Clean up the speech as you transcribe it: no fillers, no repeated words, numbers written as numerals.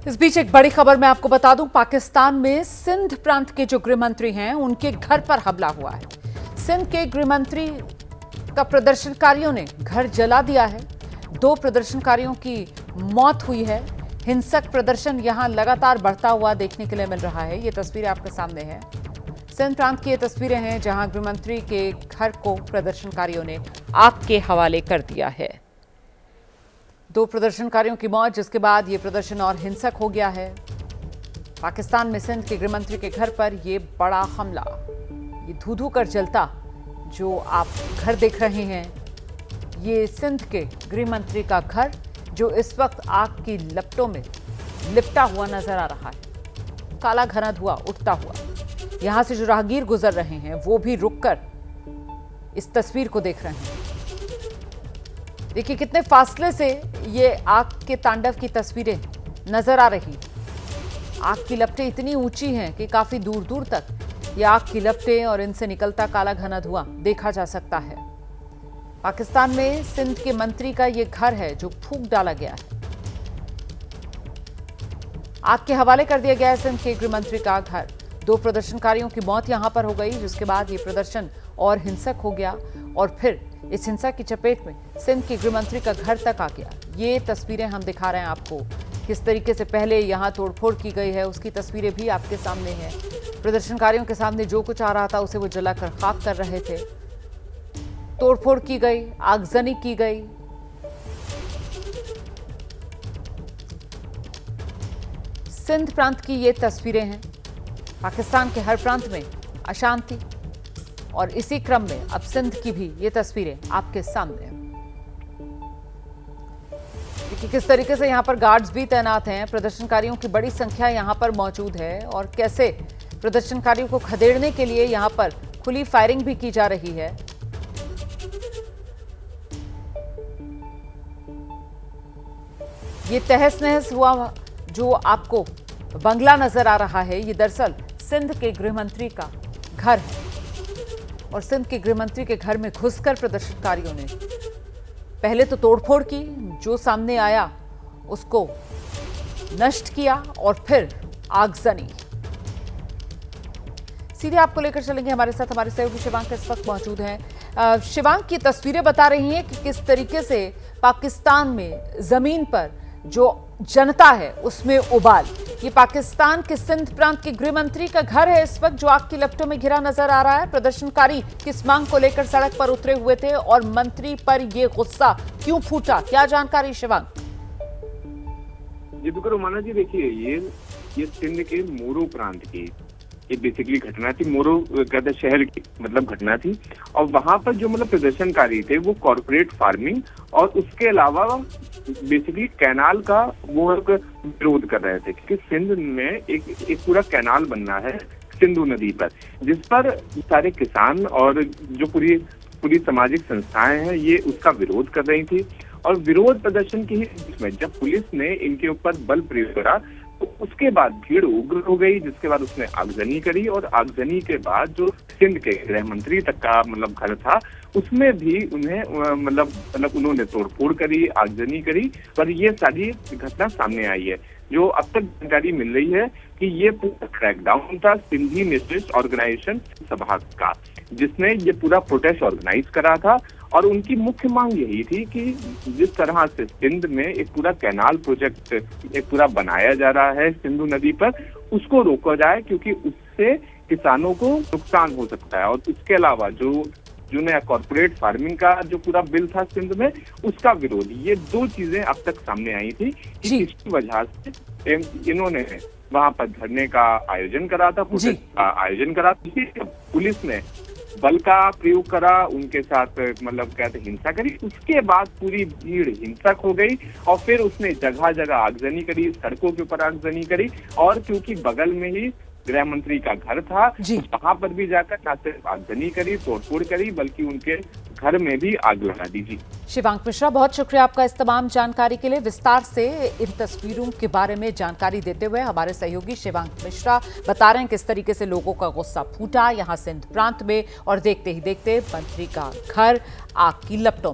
इस बीच एक बड़ी खबर मैं आपको बता दूं, पाकिस्तान में सिंध प्रांत के जो गृह मंत्री हैं उनके घर पर हमला हुआ है। सिंध के गृह मंत्री का प्रदर्शनकारियों ने घर जला दिया है। 2 प्रदर्शनकारियों की मौत हुई है। हिंसक प्रदर्शन यहां लगातार बढ़ता हुआ देखने के लिए मिल रहा है। ये तस्वीरें आपके सामने हैं। सिंध प्रांत की ये तस्वीरें हैं जहां गृह मंत्री के घर को प्रदर्शनकारियों ने आग के हवाले कर दिया है। 2 प्रदर्शनकारियों की मौत, जिसके बाद ये प्रदर्शन और हिंसक हो गया है। पाकिस्तान में सिंध के गृहमंत्री के घर पर ये बड़ा हमला, ये धू धू कर जलता जो आप घर देख रहे हैं, ये सिंध के गृहमंत्री का घर जो इस वक्त आग की लपटों में लिपटा हुआ नजर आ रहा है। काला घना धुआं उठता हुआ, यहां से जो राहगीर गुजर रहे हैं वो भी रुककर इस तस्वीर को देख रहे हैं। देखिए कितने फासले से ये आग के तांडव की तस्वीरें नजर आ रही। आग की लपटें इतनी ऊंची हैं कि काफी दूर दूर तक ये आग की लपटें और इनसे निकलता काला घना धुआं देखा जा सकता है। पाकिस्तान में सिंध के मंत्री का ये घर है जो फूंक डाला गया है। आग के हवाले कर दिया गया है सिंध के गृह मंत्री का घर। 2 प्रदर्शनकारियों की मौत यहां पर हो गई, जिसके बाद ये प्रदर्शन और हिंसक हो गया और फिर इस हिंसा की चपेट में सिंध के गृहमंत्री का घर तक आ गया। ये तस्वीरें हम दिखा रहे हैं आपको, किस तरीके से पहले यहां तोड़फोड़ की गई है उसकी तस्वीरें भी आपके सामने हैं। प्रदर्शनकारियों के सामने जो कुछ आ रहा था उसे वो जलाकर खाक कर रहे थे। तोड़फोड़ की गई, आगजनी की गई। सिंध प्रांत की ये तस्वीरें हैं। पाकिस्तान के हर प्रांत में अशांति, और इसी क्रम में अब सिंध की भी ये तस्वीरें आपके सामने हैं। देखिए किस तरीके से यहां पर गार्ड्स भी तैनात हैं। प्रदर्शनकारियों की बड़ी संख्या यहां पर मौजूद है और कैसे प्रदर्शनकारियों को खदेड़ने के लिए यहां पर खुली फायरिंग भी की जा रही है। ये तहस नहस हुआ जो आपको बंगला नजर आ रहा है, ये दरअसल सिंध के गृहमंत्री का घर है और सिंध के गृहमंत्री के घर में घुसकर प्रदर्शनकारियों ने पहले तो तोड़फोड़ की, जो सामने आया उसको नष्ट किया और फिर आगजनी। सीधे आपको लेकर चलेंगे, हमारे साथ हमारे सहयोगी शिवांक इस वक्त मौजूद हैं। शिवांक की तस्वीरें बता रही हैं कि किस तरीके से पाकिस्तान में जमीन पर जो जनता है उसमें उबाल। ये पाकिस्तान के सिंध प्रांत के गृह मंत्री का घर है इस वक्त जो आग की लपटों में घिरा नजर आ रहा है। प्रदर्शनकारी किस मांग को लेकर सड़क पर उतरे हुए थे और मंत्री पर ये गुस्सा क्यों फूटा, क्या जानकारी शिवांक? जी बिल्कुल रोमाना जी, देखिए ये सिंध के मोरो प्रांत की ये बेसिकली घटना थी। मोरो कहते शहर की मतलब घटना थी और वहां पर जो मतलब प्रदर्शनकारी थे वो कॉर्पोरेट फार्मिंग और उसके अलावा बेसिकली कैनाल का वो एक विरोध कर रहे थे, क्योंकि सिंध में एक पूरा कैनाल बनना है सिंधु नदी पर, जिस पर सारे किसान और जो पूरी सामाजिक संस्थाएं हैं ये उसका विरोध कर रही थी। और विरोध प्रदर्शन के ही बीच में जब पुलिस ने इनके ऊपर बल प्रयोग करा तो उसके बाद भीड़ उग्र हो गई, जिसके बाद उसने आगजनी करी और आगजनी के बाद जो सिंध के गृह मंत्री तक का मतलब घर था उसमें भी उन्हें मतलब उन्होंने तोड़फोड़ करी, आगजनी करी। पर ये सारी घटना सामने आई है। जो अब तक जानकारी मिल रही है कि ये पूरा क्रैकडाउन था सिंधी नेशनलिस्ट ऑर्गेनाइजेशन सभा का, जिसने ये पूरा प्रोटेस्ट ऑर्गेनाइज करा था और उनकी मुख्य मांग यही थी कि जिस तरह से सिंध में एक पूरा कैनाल प्रोजेक्ट एक पूरा बनाया जा रहा है सिंधु नदी पर, उसको रोका जाए, क्योंकि उससे किसानों को नुकसान हो सकता है। और इसके अलावा जो नया कॉर्पोरेट फार्मिंग का जो पूरा बिल था सिंध में उसका विरोध, ये 2 चीजें अब तक सामने आई थी। इसकी वजह से इन्होंने वहां पर धरने का आयोजन करा था, प्रोटेस्ट का आयोजन करा था। पुलिस ने बल का प्रयोग करा, उनके साथ मतलब कहते हिंसा करी। उसके बाद पूरी भीड़ हिंसक हो गई और फिर उसने जगह जगह आगजनी करी, सड़कों के ऊपर आगजनी करी। और क्योंकि बगल में ही गृह मंत्री का घर था, वहां पर भी जाकर न सिर्फ आगजनी करी, तोड़फोड़ करी, बल्कि उनके घर में भी आग लगा दी। जी शिवांक मिश्रा, बहुत शुक्रिया आपका इस तमाम जानकारी के लिए। विस्तार से इन तस्वीरों के बारे में जानकारी देते हुए हमारे सहयोगी शिवांक मिश्रा बता रहे हैं किस तरीके से लोगों का गुस्सा फूटा यहां सिंध प्रांत में और देखते ही देखते मंत्री का घर आग की लपटों में।